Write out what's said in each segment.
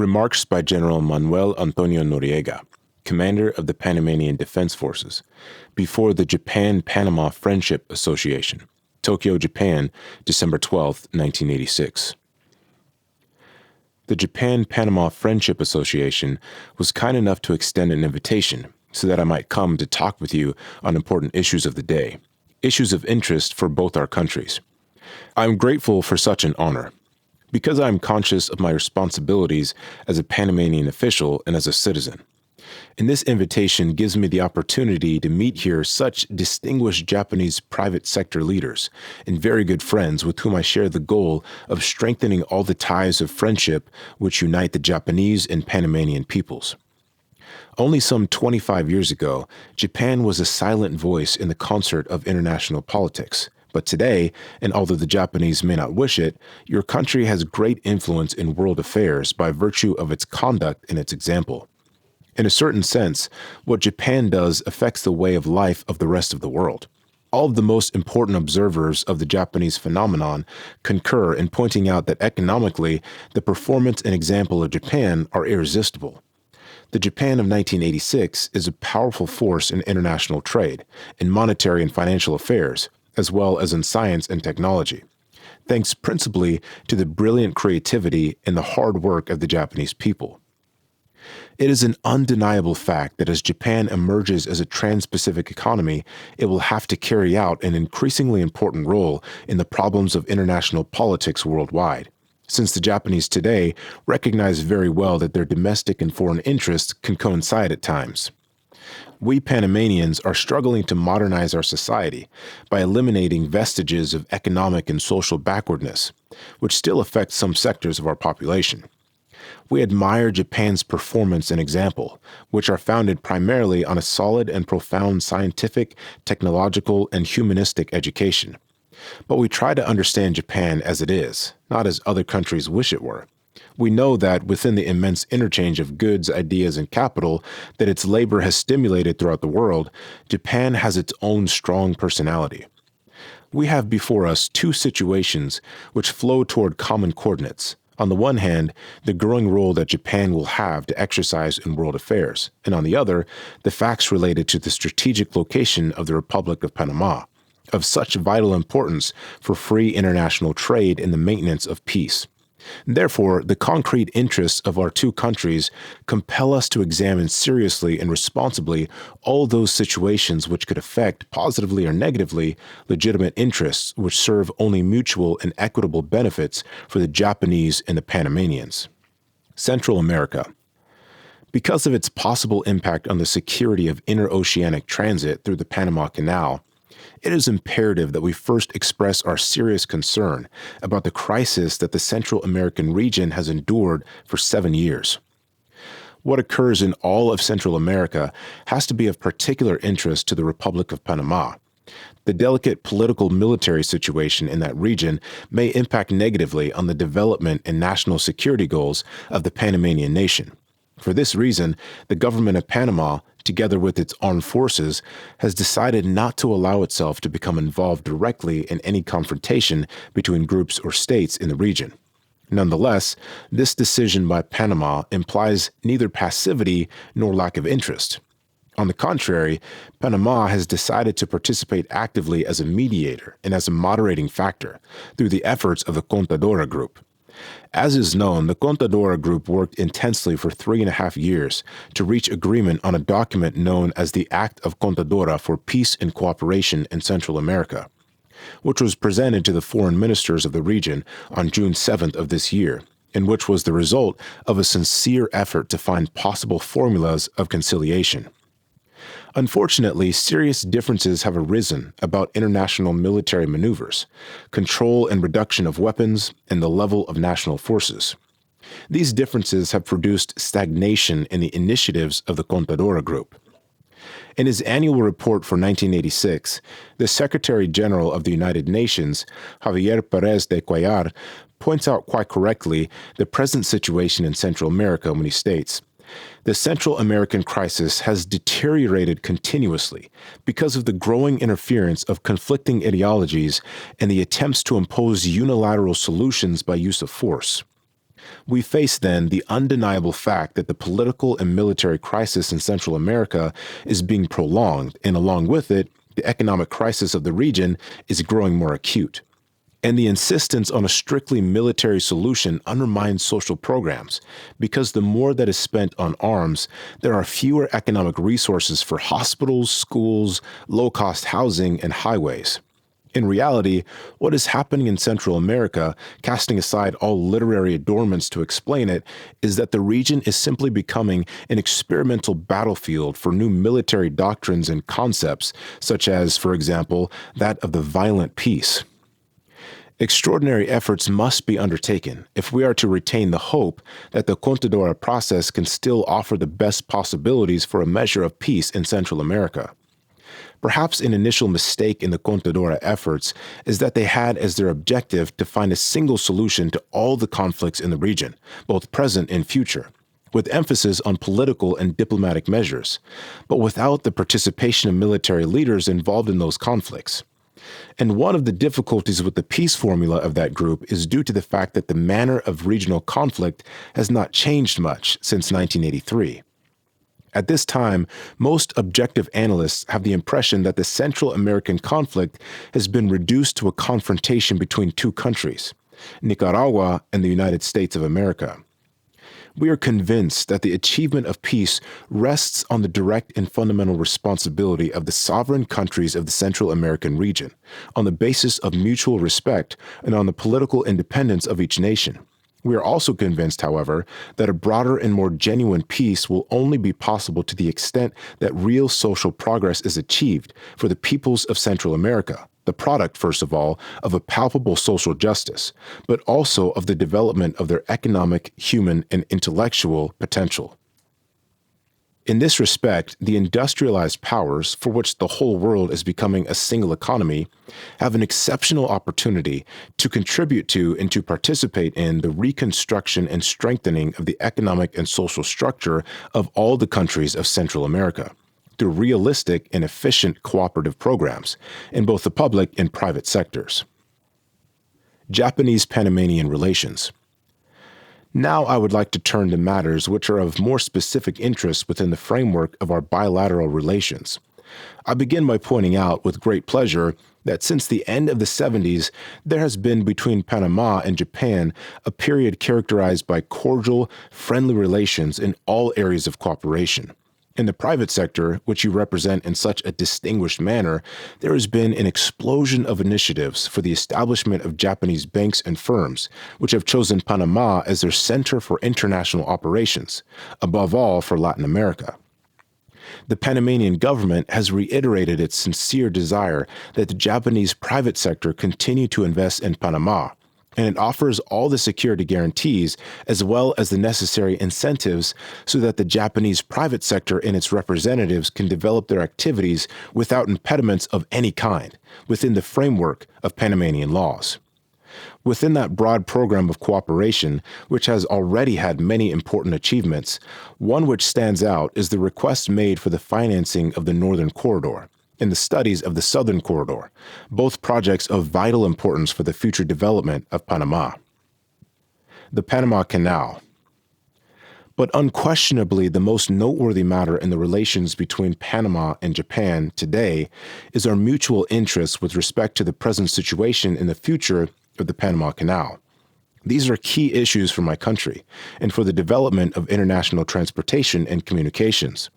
Remarks by General Manuel Antonio Noriega, commander of the Panamanian Defense Forces, before the Japan-Panama Friendship Association, Tokyo, Japan, December 12, 1986. The Japan-Panama Friendship Association was kind enough to extend an invitation so that I might come to talk with you on important issues of the day, issues of interest for both our countries. I am grateful for such an honor, because I am conscious of my responsibilities as a Panamanian official and as a citizen. And this invitation gives me the opportunity to meet here such distinguished Japanese private sector leaders and very good friends with whom I share the goal of strengthening all the ties of friendship which unite the Japanese and Panamanian peoples. Only some 25 years ago, Japan was a silent voice in the concert of international politics. But today, and although the Japanese may not wish it, your country has great influence in world affairs by virtue of its conduct and its example. In a certain sense, what Japan does affects the way of life of the rest of the world. All of the most important observers of the Japanese phenomenon concur in pointing out that economically, the performance and example of Japan are irresistible. The Japan of 1986 is a powerful force in international trade, in monetary and financial affairs, as well as in science and technology, thanks principally to the brilliant creativity and the hard work of the Japanese people. It is an undeniable fact that as Japan emerges as a trans-Pacific economy, it will have to carry out an increasingly important role in the problems of international politics worldwide, since the Japanese today recognize very well that their domestic and foreign interests can coincide at times. We Panamanians are struggling to modernize our society by eliminating vestiges of economic and social backwardness, which still affect some sectors of our population. We admire Japan's performance and example, which are founded primarily on a solid and profound scientific, technological, and humanistic education. But we try to understand Japan as it is, not as other countries wish it were. We know that within the immense interchange of goods, ideas, and capital that its labor has stimulated throughout the world, Japan has its own strong personality. We have before us two situations which flow toward common coordinates. On the one hand, the growing role that Japan will have to exercise in world affairs, and on the other, the facts related to the strategic location of the Republic of Panama, of such vital importance for free international trade and the maintenance of peace. Therefore, the concrete interests of our two countries compel us to examine seriously and responsibly all those situations which could affect, positively or negatively, legitimate interests which serve only mutual and equitable benefits for the Japanese and the Panamanians. Central America. Because of its possible impact on the security of interoceanic transit through the Panama Canal, it is imperative that we first express our serious concern about the crisis that the Central American region has endured for 7 years. What occurs in all of Central America has to be of particular interest to the Republic of Panama. The delicate political-military situation in that region may impact negatively on the development and national security goals of the Panamanian nation. For this reason, the government of Panama, together with its armed forces, has decided not to allow itself to become involved directly in any confrontation between groups or states in the region. Nonetheless, this decision by Panama implies neither passivity nor lack of interest. On the contrary, Panama has decided to participate actively as a mediator and as a moderating factor through the efforts of the Contadora Group. As is known, the Contadora Group worked intensely for 3.5 years to reach agreement on a document known as the Act of Contadora for Peace and Cooperation in Central America, which was presented to the foreign ministers of the region on June 7th of this year, and which was the result of a sincere effort to find possible formulas of conciliation. Unfortunately, serious differences have arisen about international military maneuvers, control and reduction of weapons, and the level of national forces. These differences have produced stagnation in the initiatives of the Contadora Group. In his annual report for 1986, the Secretary General of the United Nations, Javier Pérez de Cuellar, points out quite correctly the present situation in Central America when he states, "The Central American crisis has deteriorated continuously because of the growing interference of conflicting ideologies and the attempts to impose unilateral solutions by use of force. We face then the undeniable fact that the political and military crisis in Central America is being prolonged, and along with it, the economic crisis of the region is growing more acute. And the insistence on a strictly military solution undermines social programs, because the more that is spent on arms, there are fewer economic resources for hospitals, schools, low-cost housing, and highways. In reality, what is happening in Central America, casting aside all literary adornments to explain it, is that the region is simply becoming an experimental battlefield for new military doctrines and concepts, such as, for example, that of the violent peace. Extraordinary efforts must be undertaken if we are to retain the hope that the Contadora process can still offer the best possibilities for a measure of peace in Central America. Perhaps an initial mistake in the Contadora efforts is that they had as their objective to find a single solution to all the conflicts in the region, both present and future, with emphasis on political and diplomatic measures, but without the participation of military leaders involved in those conflicts. And one of the difficulties with the peace formula of that group is due to the fact that the manner of regional conflict has not changed much since 1983. At this time, most objective analysts have the impression that the Central American conflict has been reduced to a confrontation between two countries, Nicaragua and the United States of America. We are convinced that the achievement of peace rests on the direct and fundamental responsibility of the sovereign countries of the Central American region, on the basis of mutual respect and on the political independence of each nation. We are also convinced, however, that a broader and more genuine peace will only be possible to the extent that real social progress is achieved for the peoples of Central America, the product, first of all, of a palpable social justice, but also of the development of their economic, human, and intellectual potential. In this respect, the industrialized powers, for which the whole world is becoming a single economy, have an exceptional opportunity to contribute to and to participate in the reconstruction and strengthening of the economic and social structure of all the countries of Central America, through realistic and efficient cooperative programs in both the public and private sectors. Japanese-Panamanian relations. Now I would like to turn to matters which are of more specific interest within the framework of our bilateral relations. I begin by pointing out with great pleasure that since the end of the 70s, there has been between Panama and Japan a period characterized by cordial, friendly relations in all areas of cooperation. In the private sector, which you represent in such a distinguished manner, there has been an explosion of initiatives for the establishment of Japanese banks and firms, which have chosen Panama as their center for international operations, above all for Latin America. The Panamanian government has reiterated its sincere desire that the Japanese private sector continue to invest in Panama, and it offers all the security guarantees as well as the necessary incentives so that the Japanese private sector and its representatives can develop their activities without impediments of any kind within the framework of Panamanian laws. Within that broad program of cooperation, which has already had many important achievements, one which stands out is the request made for the financing of the Northern Corridor and the studies of the Southern Corridor, both projects of vital importance for the future development of Panama. The Panama Canal. But unquestionably, the most noteworthy matter in the relations between Panama and Japan today is our mutual interest with respect to the present situation and the future of the Panama Canal. These are key issues for my country and for the development of international transportation and communications.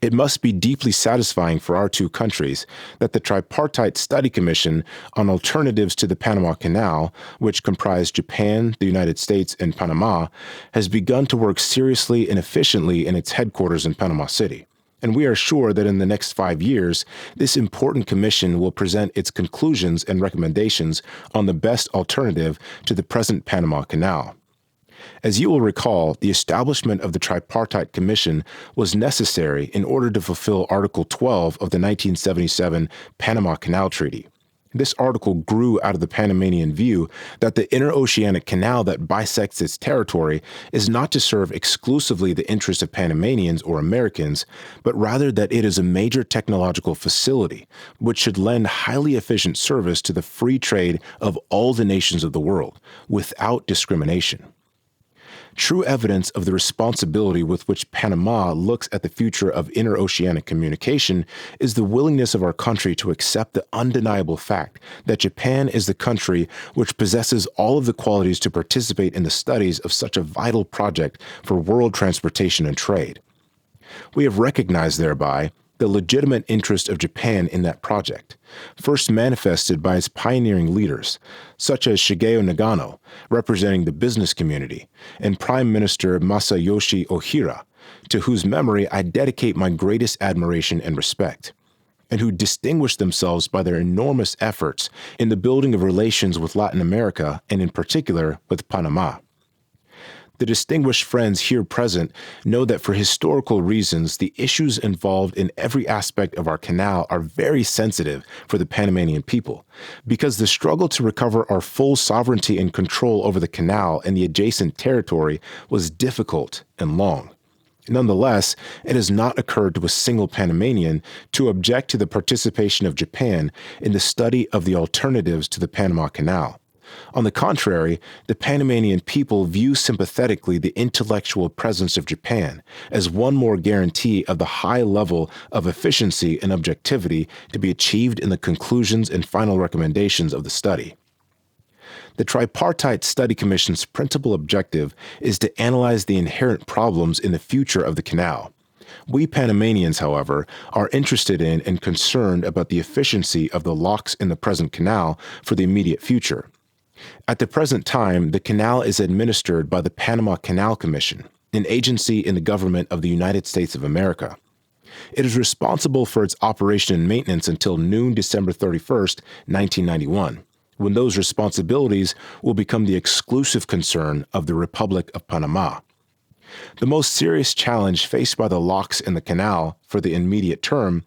It must be deeply satisfying for our two countries that the Tripartite Study Commission on Alternatives to the Panama Canal, which comprised Japan, the United States, and Panama, has begun to work seriously and efficiently in its headquarters in Panama City. And we are sure that in the next 5 years, this important commission will present its conclusions and recommendations on the best alternative to the present Panama Canal. As you will recall, the establishment of the Tripartite Commission was necessary in order to fulfill Article 12 of the 1977 Panama Canal Treaty. This article grew out of the Panamanian view that the interoceanic canal that bisects its territory is not to serve exclusively the interests of Panamanians or Americans, but rather that it is a major technological facility which should lend highly efficient service to the free trade of all the nations of the world, without discrimination. True evidence of the responsibility with which Panama looks at the future of interoceanic communication is the willingness of our country to accept the undeniable fact that Japan is the country which possesses all of the qualities to participate in the studies of such a vital project for world transportation and trade. We have recognized thereby the legitimate interest of Japan in that project, first manifested by its pioneering leaders, such as Shigeo Nagano, representing the business community, and Prime Minister Masayoshi Ohira, to whose memory I dedicate my greatest admiration and respect, and who distinguished themselves by their enormous efforts in the building of relations with Latin America and in particular with Panama. The distinguished friends here present know that for historical reasons, the issues involved in every aspect of our canal are very sensitive for the Panamanian people, because the struggle to recover our full sovereignty and control over the canal and the adjacent territory was difficult and long. Nonetheless, it has not occurred to a single Panamanian to object to the participation of Japan in the study of the alternatives to the Panama Canal. On the contrary, the Panamanian people view sympathetically the intellectual presence of Japan as one more guarantee of the high level of efficiency and objectivity to be achieved in the conclusions and final recommendations of the study. The Tripartite Study Commission's principal objective is to analyze the inherent problems in the future of the canal. We Panamanians, however, are interested in and concerned about the efficiency of the locks in the present canal for the immediate future. At the present time, the canal is administered by the Panama Canal Commission, an agency in the government of the United States of America. It is responsible for its operation and maintenance until noon December 31st, 1991, when those responsibilities will become the exclusive concern of the Republic of Panama. The most serious challenge faced by the locks in the canal for the immediate term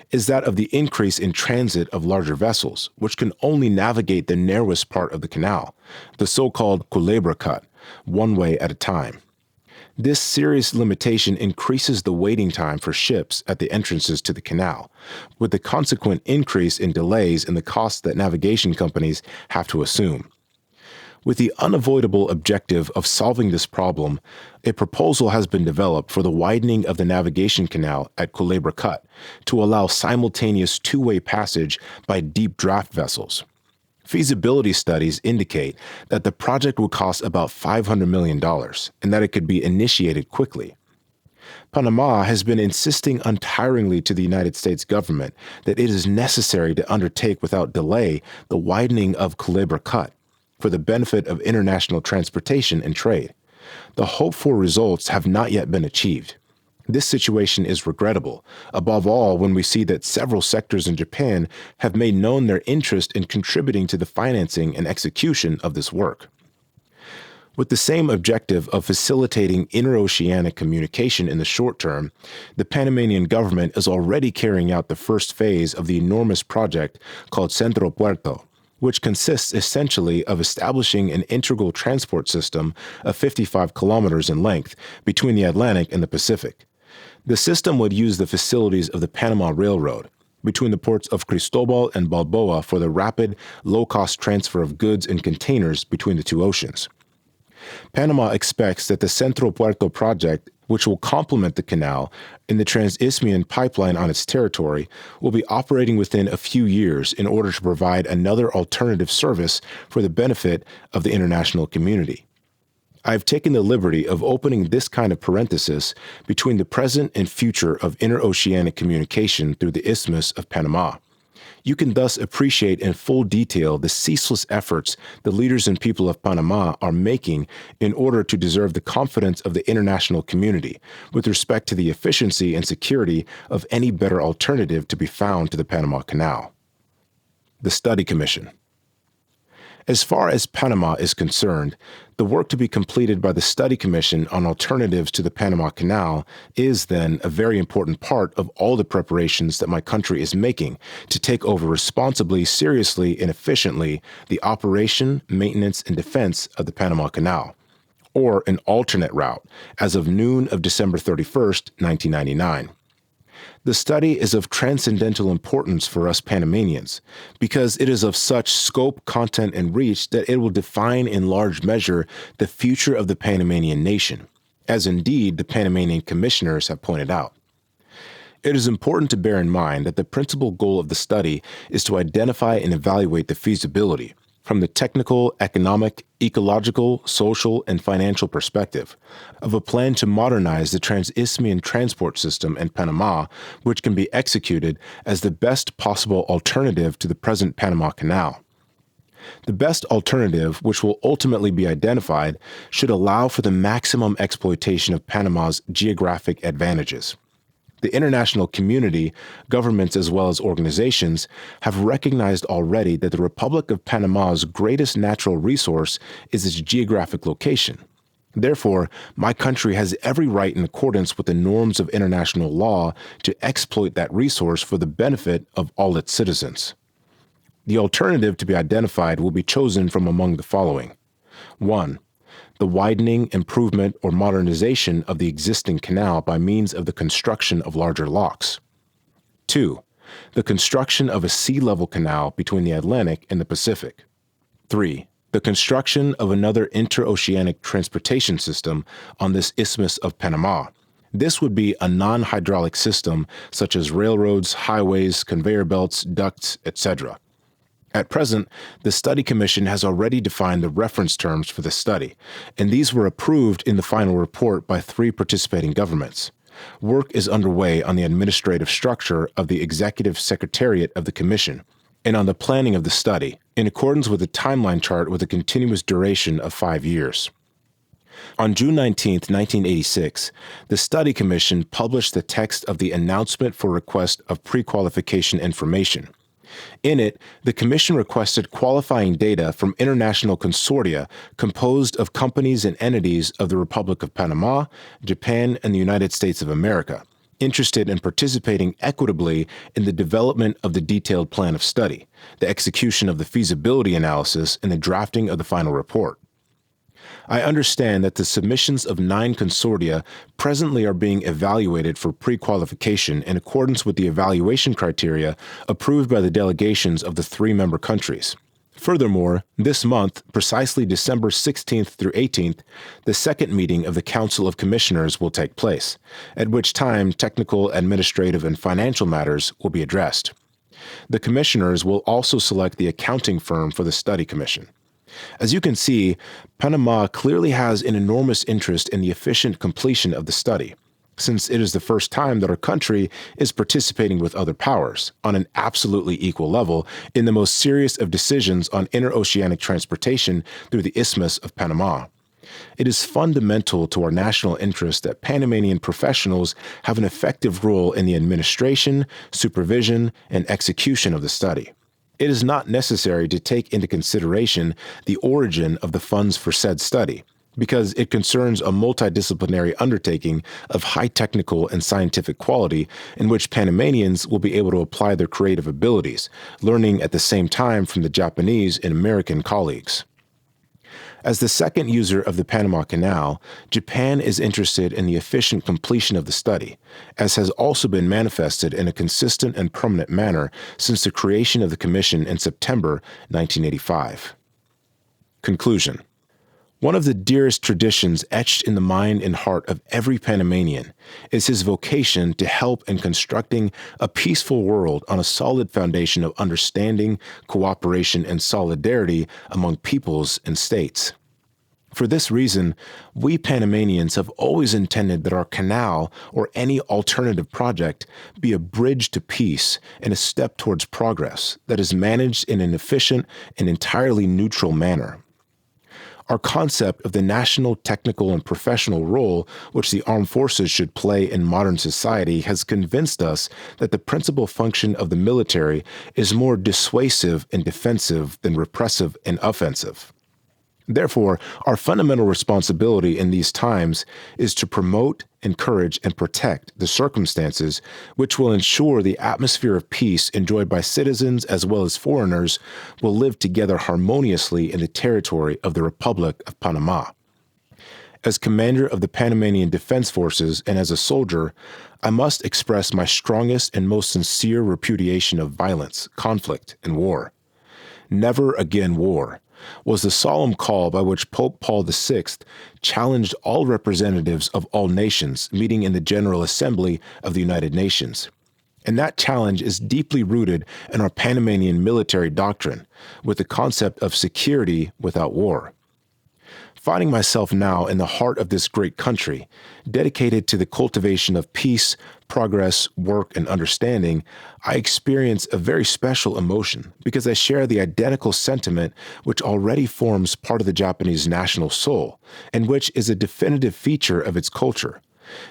is that of the increase in transit of larger vessels, which can only navigate the narrowest part of the canal, the so-called Culebra Cut, one way at a time. This serious limitation increases the waiting time for ships at the entrances to the canal, with the consequent increase in delays in the costs that navigation companies have to assume. With the unavoidable objective of solving this problem, a proposal has been developed for the widening of the navigation canal at Culebra Cut to allow simultaneous two-way passage by deep draft vessels. Feasibility studies indicate that the project would cost about $500 million and that it could be initiated quickly. Panama has been insisting untiringly to the United States government that it is necessary to undertake without delay the widening of Culebra Cut for the benefit of international transportation and trade. The hoped-for results have not yet been achieved. This situation is regrettable, above all when we see that several sectors in Japan have made known their interest in contributing to the financing and execution of this work. With the same objective of facilitating interoceanic communication in the short term, the Panamanian government is already carrying out the first phase of the enormous project called Centro Puerto, which consists essentially of establishing an integral transport system of 55 kilometers in length between the Atlantic and the Pacific. The system would use the facilities of the Panama Railroad between the ports of Cristobal and Balboa for the rapid, low-cost transfer of goods and containers between the two oceans. Panama expects that the Centro Puerto project, which will complement the canal in the Trans-Isthmian pipeline on its territory, will be operating within a few years in order to provide another alternative service for the benefit of the international community. I have taken the liberty of opening this kind of parenthesis between the present and future of interoceanic communication through the Isthmus of Panama. You can thus appreciate in full detail the ceaseless efforts the leaders and people of Panama are making in order to deserve the confidence of the international community with respect to the efficiency and security of any better alternative to be found to the Panama Canal. The Study Commission. As far as Panama is concerned, the work to be completed by the Study Commission on alternatives to the Panama Canal is, then, a very important part of all the preparations that my country is making to take over responsibly, seriously, and efficiently the operation, maintenance, and defense of the Panama Canal, or an alternate route, as of noon of December 31st, 1999. The study is of transcendental importance for us Panamanians because it is of such scope, content, and reach that it will define in large measure the future of the Panamanian nation, as indeed the Panamanian commissioners have pointed out. It is important to bear in mind that the principal goal of the study is to identify and evaluate the feasibility, from the technical, economic, ecological, social, and financial perspective, of a plan to modernize the transisthmian transport system in Panama, which can be executed as the best possible alternative to the present Panama Canal. The best alternative, which will ultimately be identified, should allow for the maximum exploitation of Panama's geographic advantages. The international community, governments as well as organizations, have recognized already that the Republic of Panama's greatest natural resource is its geographic location. Therefore, my country has every right in accordance with the norms of international law to exploit that resource for the benefit of all its citizens. The alternative to be identified will be chosen from among the following. 1. The widening, improvement, or modernization of the existing canal by means of the construction of larger locks. 2. The construction of a sea-level canal between the Atlantic and the Pacific. 3. The construction of another interoceanic transportation system on this Isthmus of Panama. This would be a non-hydraulic system such as railroads, highways, conveyor belts, ducts, etc. At present, the Study Commission has already defined the reference terms for the study, and these were approved in the final report by 3 participating governments. Work is underway on the administrative structure of the Executive Secretariat of the Commission and on the planning of the study, in accordance with a timeline chart with a continuous duration of 5 years. On June 19, 1986, the Study Commission published the text of the Announcement for Request of Pre-Qualification Information. In it, the Commission requested qualifying data from international consortia composed of companies and entities of the Republic of Panama, Japan, and the United States of America, interested in participating equitably in the development of the detailed plan of study, the execution of the feasibility analysis, and the drafting of the final report. I understand that the submissions of 9 consortia presently are being evaluated for pre-qualification in accordance with the evaluation criteria approved by the delegations of the 3 member countries. Furthermore, this month, precisely December 16th through 18th, the second meeting of the Council of Commissioners will take place, at which time technical, administrative, and financial matters will be addressed. The commissioners will also select the accounting firm for the study commission. As you can see, Panama clearly has an enormous interest in the efficient completion of the study, since it is the first time that our country is participating with other powers, on an absolutely equal level, in the most serious of decisions on interoceanic transportation through the Isthmus of Panama. It is fundamental to our national interest that Panamanian professionals have an effective role in the administration, supervision, and execution of the study. It is not necessary to take into consideration the origin of the funds for said study, because it concerns a multidisciplinary undertaking of high technical and scientific quality in which Panamanians will be able to apply their creative abilities, learning at the same time from the Japanese and American colleagues. As the second user of the Panama Canal, Japan is interested in the efficient completion of the study, as has also been manifested in a consistent and permanent manner since the creation of the Commission in September 1985. Conclusion. One of the dearest traditions etched in the mind and heart of every Panamanian is his vocation to help in constructing a peaceful world on a solid foundation of understanding, cooperation, and solidarity among peoples and states. For this reason, we Panamanians have always intended that our canal or any alternative project be a bridge to peace and a step towards progress that is managed in an efficient and entirely neutral manner. Our concept of the national, technical, and professional role which the armed forces should play in modern society has convinced us that the principal function of the military is more dissuasive and defensive than repressive and offensive. Therefore, our fundamental responsibility in these times is to promote, encourage, and protect the circumstances which will ensure the atmosphere of peace enjoyed by citizens as well as foreigners will live together harmoniously in the territory of the Republic of Panama. As commander of the Panamanian Defense Forces and as a soldier, I must express my strongest and most sincere repudiation of violence, conflict, and war. Never again war was the solemn call by which Pope Paul VI challenged all representatives of all nations meeting in the General Assembly of the United Nations. And that challenge is deeply rooted in our Panamanian military doctrine, with the concept of security without war. Finding myself now in the heart of this great country, dedicated to the cultivation of peace, progress, work, and understanding, I experience a very special emotion because I share the identical sentiment which already forms part of the Japanese national soul, and which is a definitive feature of its culture.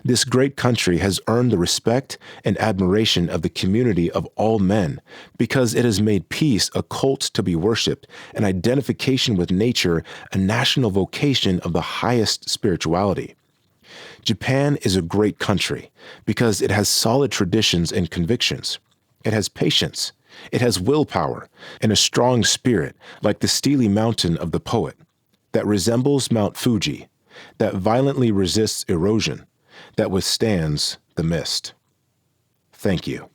This great country has earned the respect and admiration of the community of all men because it has made peace a cult to be worshipped and identification with nature a national vocation of the highest spirituality. Japan is a great country because it has solid traditions and convictions. It has patience. It has willpower and a strong spirit like the steely mountain of the poet that resembles Mount Fuji, that violently resists erosion, that withstands the mist. Thank you.